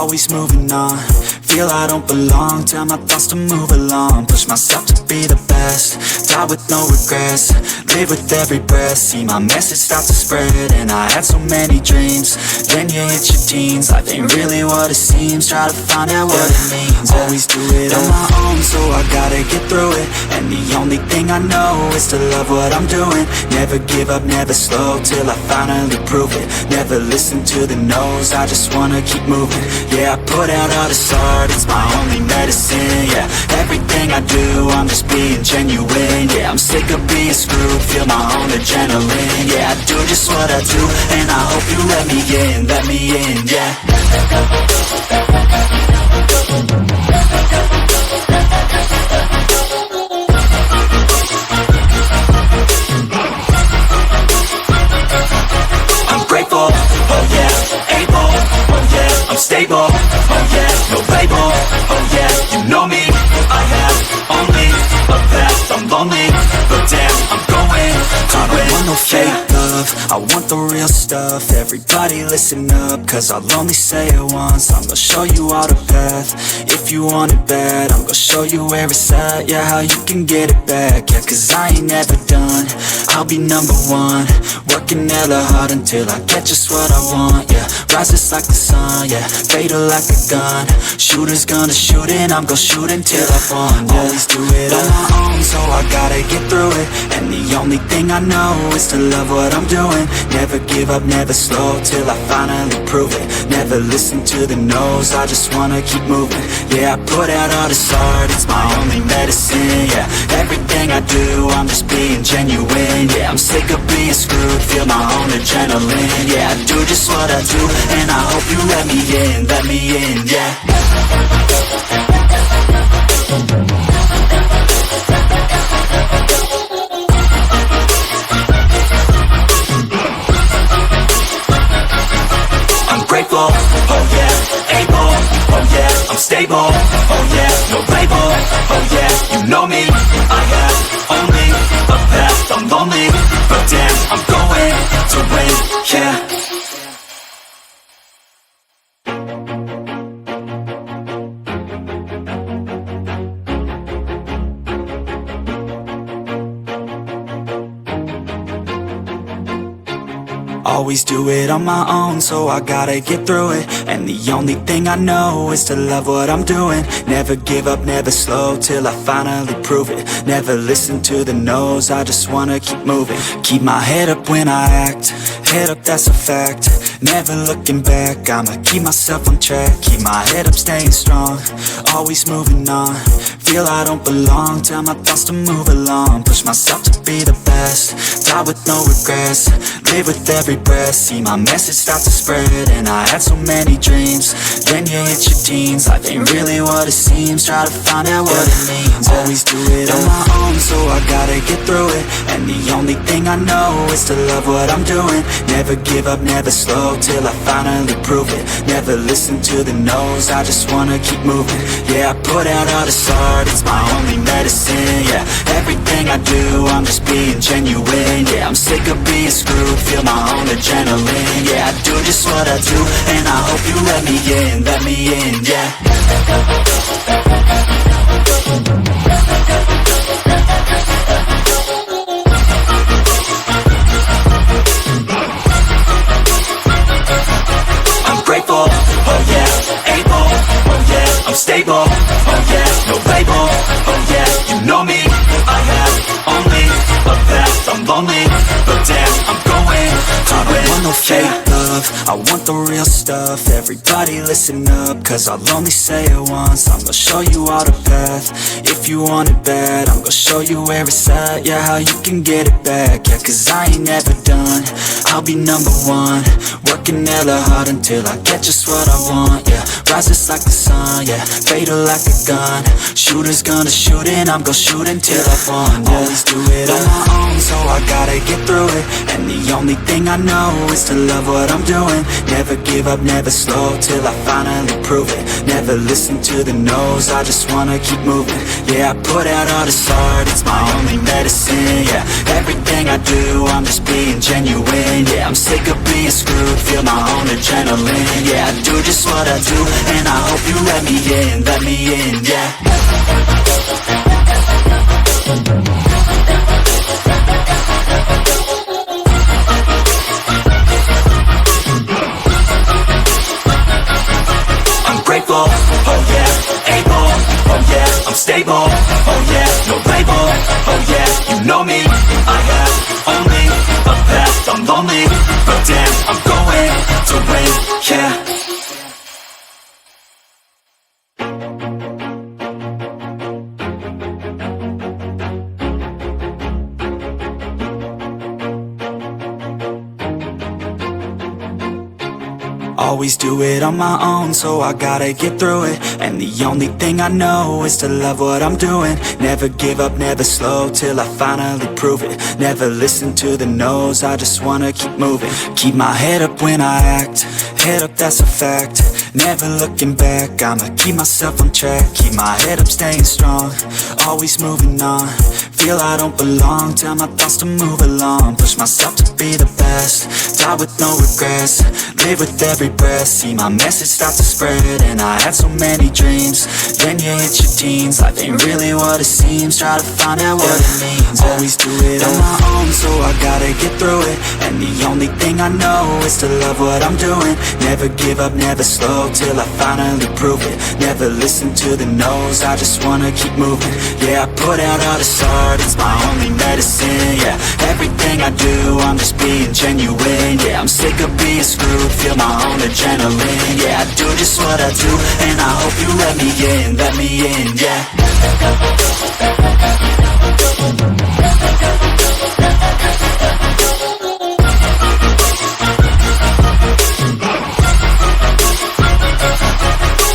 always moving on. Feel I don't belong, tell my thoughts to move along. Push myself to be the best, die with no regrets. Live with every breath, see my message start to spread. And I had so many dreams, then you hit your teens. Life ain't really what it seems, try to find out what it means. Always do it on my own, so I gotta get through it. And the only thing I know is to love what I'm doing. Never give up, never slow, till I finally prove it. Never listen to the no's, I just wanna keep moving. Yeah, I put out all this art, it's my only medicine. Yeah, everything I do, I'm just being genuine. Yeah, I'm sick of being screwed, feel my own adrenaline. Yeah, I do just what I do, and I hope you let me in, yeah. I'm grateful, oh yeah, able, oh yeah, I'm stable, oh yeah, no label, oh yeah, you know me, I have only a path, I'm lonely, but damn, I'm going to win. I don't want no fake love, I want the real stuff. Everybody listen up, cause I'll only say it once. I'm gonna show you all the path, if you want it bad. I'm gonna show you where it's at, yeah, how you can get it back. Yeah, cause I ain't never done, I'll be number one. Working hella hard until I get just what I want, yeah. Rises like the sun, yeah, fatal like a gun. Shooter's gonna shoot and I'm gonna shoot until I won, yeah. Always do it on my own, so I gotta get through it. And the only thing I know is to love what I'm doing. Never give up, never slow, till I finally prove it. Never listen to the no's, I just wanna keep moving. Yeah, I put out all this art, it's my only medicine. Yeah, everything I do, I'm just being genuine. Yeah, I'm sick of being screwed, feel my own adrenaline. Yeah, I do just what I do, and I hope you let me in, yeah. I'm grateful, oh yeah, able, oh yeah, I'm stable, oh yeah, no label, oh yeah, you know me, I have only a path, I'm lonely, but damn, I'm going to win, yeah. Always do it on my own, so I gotta get through it. And the only thing I know is to love what I'm doing. Never give up, never slow, till I finally prove it. Never listen to the no's, I just wanna keep moving. Keep my head up when I act, head up, that's a fact. Never looking back, I'ma keep myself on track. Keep my head up, staying strong, always moving on. Feel I don't belong, tell my thoughts to move along. Push myself to be the best, die with no regrets. Live with every breath, see my message start to spread. And I had so many dreams, then you hit your teens. Life ain't really what it seems, try to find out what it means. Always do it on my own, so I gotta get through it. And the only thing I know is to love what I'm doing. Never give up, never slow, till I finally prove it. Never listen to the no's, I just wanna keep moving. Yeah, I put out all this art, it's my only medicine. Yeah, everything I do, I'm just being genuine. Yeah, I'm sick of being screwed, feel my own adrenaline. Yeah, I do just what I do, and I hope you let me in, yeah. I'm grateful, oh yeah, able, oh yeah, I'm stable, oh yeah, no label, oh yeah, you know me, I have only a path, I'm lonely, but damn, I'm going to win. I don't want no fake love, I want the real stuff. Everybody listen up, cause I'll only say it once. I'm gonna show you all the path, if you want it bad. I'm gonna show you where it's at, yeah, how you can get it back. Yeah, cause I ain't never done, I'll be number one. Working hella hard until I get just what I want, yeah. Rises like the sun, yeah, fatal like a gun. Shooter's gonna shoot and I'm gonna shoot until I won, yeah. Always do it on my own, so I gotta get through it. And the only thing I know is to love what I'm doing. Never give up, never slow, till I finally prove it. Never listen to the no's, I just wanna keep moving. Yeah, I put out all this art, it's my only medicine. Yeah, everything I do, I'm just being genuine. Yeah, I'm sick of being screwed, feel my own adrenaline. Yeah, I do just what I do, and I hope you let me in, yeah. I'm grateful, oh yeah, able, oh yeah, I'm stable, oh yeah, no label, oh yeah, you know me, I have only a path, I'm lonely, but damn, I'm going to win, yeah. Always do it on my own, so I gotta get through it. And the only thing I know is to love what I'm doing. Never give up, never slow, till I finally prove it. Never listen to the no's, I just wanna keep moving. Keep my head up when I act, head up, that's a fact. Never looking back, I'ma keep myself on track. Keep my head up, staying strong, always moving on. Feel I don't belong, tell my thoughts to move along. Push myself to be the best, die with no regrets. Live with every breath, see my message start to spread. And I had so many dreams, then you hit your teens. Life ain't really what it seems, try to find out what it means. Always do it on my own, so I gotta get through it. And the only thing I know is to love what I'm doing. Never give up, never slow, till I finally prove it. Never listen to the no's, I just wanna keep moving. Yeah, I put out all this art, it's my only medicine. Yeah, everything I do, I'm just being genuine. Yeah, I'm sick of being screwed, feel my own adrenaline. Yeah, I do just what I do, and I hope you let me in, yeah.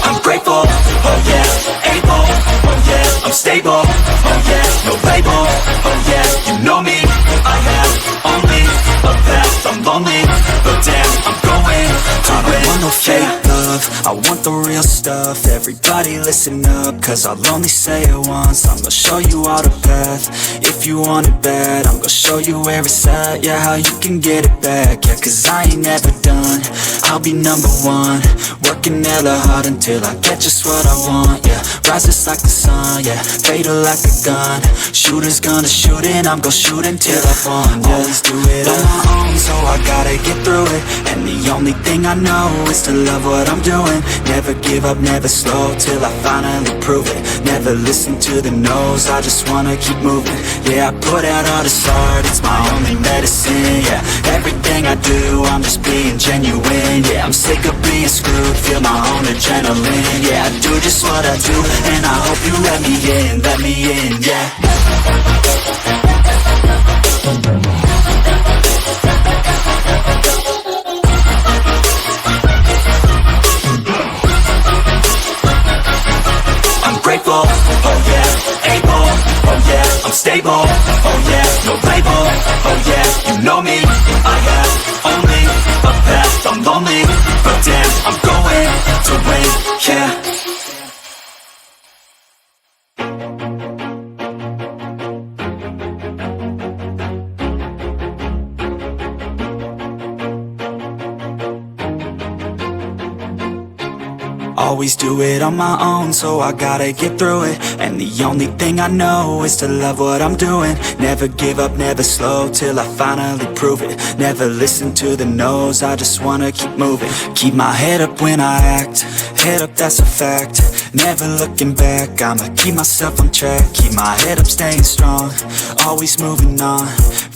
I'm grateful, oh yeah, able, oh yeah, I'm stable, oh yeah, no label, oh yeah, you know me, I have only a path, I'm lonely, but damn, I'm going to win. I don't want no fake love, I want the real stuff. Everybody listen up, cause I'll only say it once. I'm gonna show you all the path, if you want it bad. I'm gonna show you where it's at, yeah, how you can get it back. Yeah, cause I ain't never done, I'll be number one. Working hella hard until I get just what I want, yeah. Rises like the sun, yeah, fatal like a gun. Shooter's gonna shoot and I'm gonna shoot until I won, yeah. Always do it on my own, so I gotta get through it. And the only thing I know is to love what I'm doing. Never give up, never slow, till I finally prove it. Never listen to the no's, I just wanna keep moving. Yeah, I put out all this art, it's my only medicine. Yeah, everything I do, I'm just being genuine. Yeah, I'm sick of being screwed, feel my own adrenaline. Yeah, I do just what I do, and I hope you let me in, yeah. I'm grateful, oh yeah, able, oh yeah, I'm stable, oh yeah, no label, oh yeah, you know me, I have only a path, I'm lonely, but damn, I'm going to win, yeah. Always do it on my own, so I gotta get through it. And the only thing I know is to love what I'm doing. Never give up, never slow, till I finally prove it. Never listen to the no's, I just wanna keep moving. Keep my head up when I act, head up, that's a fact. Never looking back, I'ma keep myself on track. Keep my head up, staying strong, always moving on.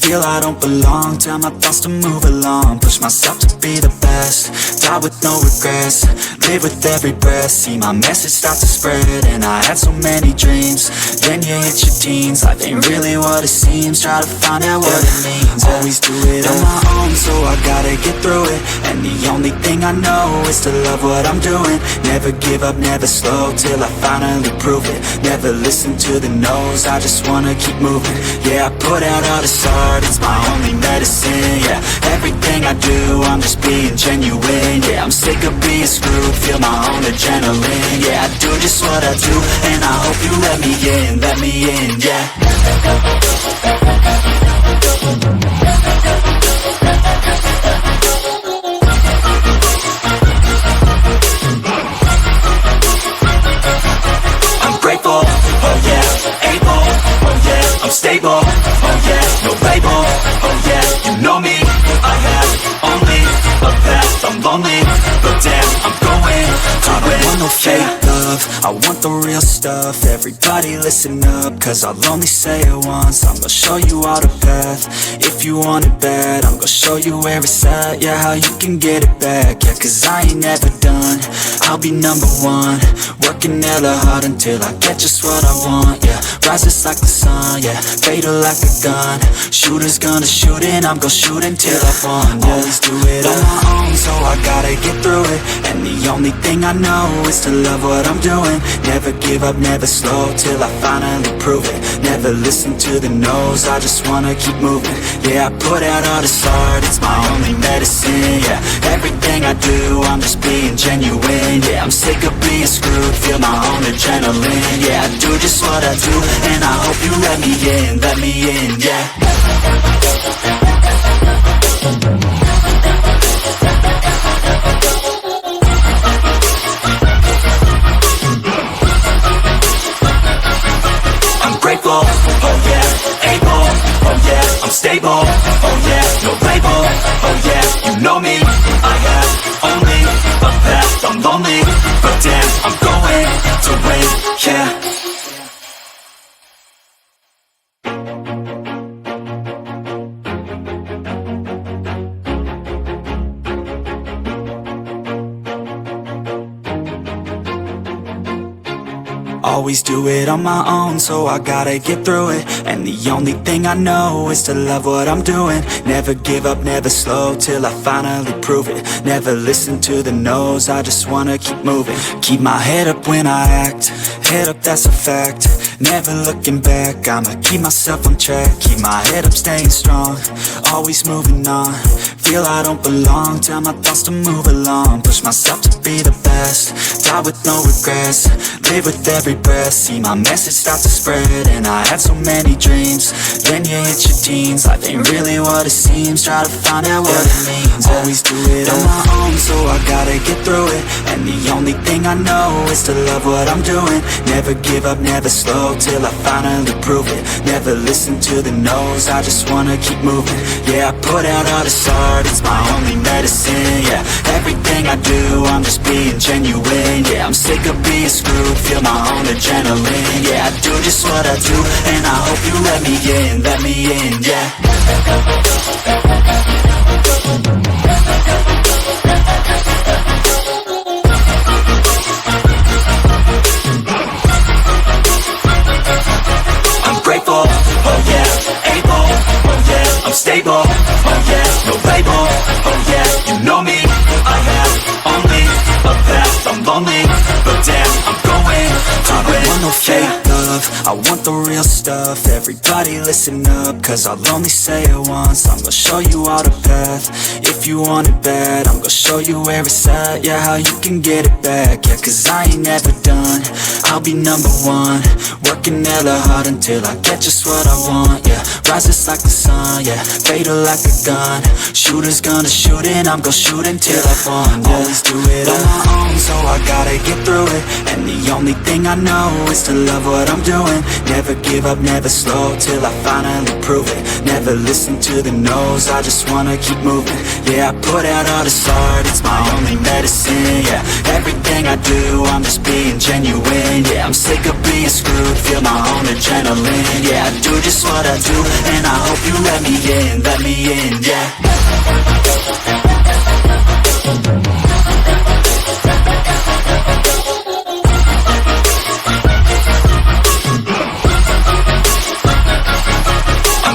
Feel I don't belong, tell my thoughts to move along. Push myself to be the best, die with no regrets. Live with every breath, see my message start to spread. And I had so many dreams, then you hit your teens. Life ain't really what it seems, try to find out what it means. Always do it on my own, so I gotta get through it. And the only thing I know is to love what I'm doing. Never give up, never slow, till I finally prove it. Never listen to the no's, I just wanna keep moving. Yeah, I put out all this art, it's my only medicine. Yeah, everything I do, I'm just being genuine. Yeah, I'm sick of being screwed, feel my own adrenaline. Yeah, I do just what I do, and I hope you let me in, yeah. lonely, but damn, I'm going to win. I don't want no fake love, I want the real stuff. Everybody listen up, cause I'll only say it once. I'm gonna show you all the path, if you want it bad. I'm gonna show you where it's at, yeah, how you can get it back. Yeah, cause I ain't never done, I'll be number one. Working hella hard until I get just what I want, yeah. Rises like the sun, yeah, fatal like a gun. Shooter's gonna shoot and I'm gonna shoot until I won, yeah. Always do it on my own, so I gotta get through it. And the only thing I know is to love what I'm doing. Never give up, never slow, till I finally prove it. Never listen to the no's, I just wanna keep moving. Yeah, I put out all this art, it's my only medicine, yeah. Everything I do, I'm just being genuine, yeah. I'm sick of being screwed, feel my own adrenaline, yeah. I do just what I do, and I hope you let me in, yeah. Grateful, oh yeah, able, oh yeah, I'm stable, oh yeah, no label, oh yeah, you know me, I have only a path, I'm lonely, but damn, I'm going to win, yeah. Always do it on my own, so I gotta get through it. And the only thing I know is to love what I'm doing. Never give up, never slow, till I finally prove it. Never listen to the no's, I just wanna keep moving. Keep my head up when I act, head up, that's a fact. Never looking back, I'ma keep myself on track. Keep my head up, staying strong, always moving on. Feel I don't belong, tell my thoughts to move along. Push myself to be the best, die with no regrets. Live with every breath, see my message start to spread. And I had so many dreams, then you hit your teens. Life ain't really what it seems, try to find out what it means. Always do it on my own, so I gotta get through it. And the only thing I know is to love what I'm doing. Never give up, never slow, till I finally prove it. Never listen to the no's, I just wanna keep moving. Yeah, I put out all this art, it's my only medicine, yeah. Everything I do, I'm just being genuine, yeah. I'm sick of being screwed, feel my own adrenaline, yeah. I do just what I do, and I hope you let me in, yeah. I'm grateful, oh yeah, able, oh yeah, I'm stable, oh yeah, no label, oh yeah, you know me, I have only a path, I'm lonely, but damn, I'm going to win. I want no fake love, I want the real stuff. Everybody listen up, cause I'll only say it once. I'm gonna show you all the path, if you want it bad. I'm gonna show you where it's at, yeah, how you can get it back. Yeah, cause I ain't never done, I'll be number one. Working hella hard until I get just what I want, yeah. Rises like the sun, yeah, fatal like a gun. Shooter's gonna shoot and I'm gonna shoot until I won, yeah. Always do it on my own, so I gotta get through it. And the only thing I know is to love what I'm doing. Never give up, never slow, till I finally prove it. Never listen to the no's, I just wanna keep moving. Yeah, I put out all this art, it's my only medicine, yeah. Everything I do, I'm just being genuine, yeah. I'm sick of being screwed, feel my own adrenaline, yeah. I do just what I do, and I hope you let me in, yeah.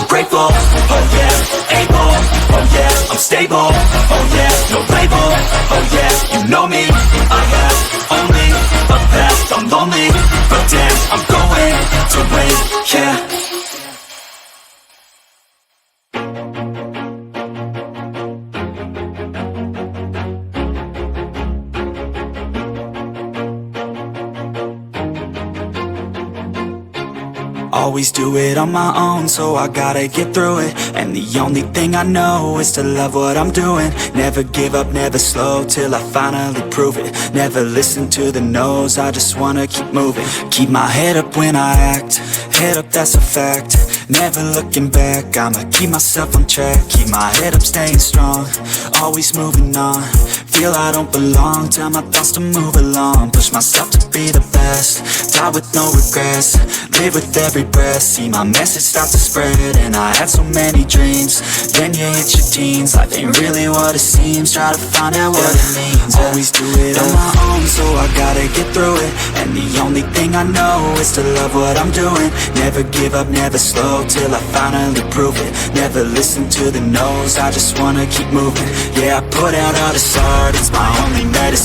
Grateful, oh yeah, able, oh yeah, I'm stable, oh yeah, no label, oh yeah, you know me, I have only a path, I'm lonely, but damn, I'm going to win, yeah. always do it on my own, so I gotta get through it. And the only thing I know is to love what I'm doing. Never give up, never slow, till I finally prove it. Never listen to the no's, I just wanna keep moving. Keep my head up when I act, head up, that's a fact. Never looking back, I'ma keep myself on track. Keep my head up, staying strong, always moving on. Feel I don't belong, tell my thoughts to move along. Push myself to be the best, die with no regrets. Live with every breath, see my message start to spread. And I had so many dreams, then you hit your teens. Life ain't really what it seems, try to find out what it means. Always do it on my own, so I gotta get through it. And the only thing I know is to love what I'm doing. Never give up, never slow, till I finally prove it. Never listen to the no's, I just wanna keep moving. Yeah, I put out all this art, it's my only medicine.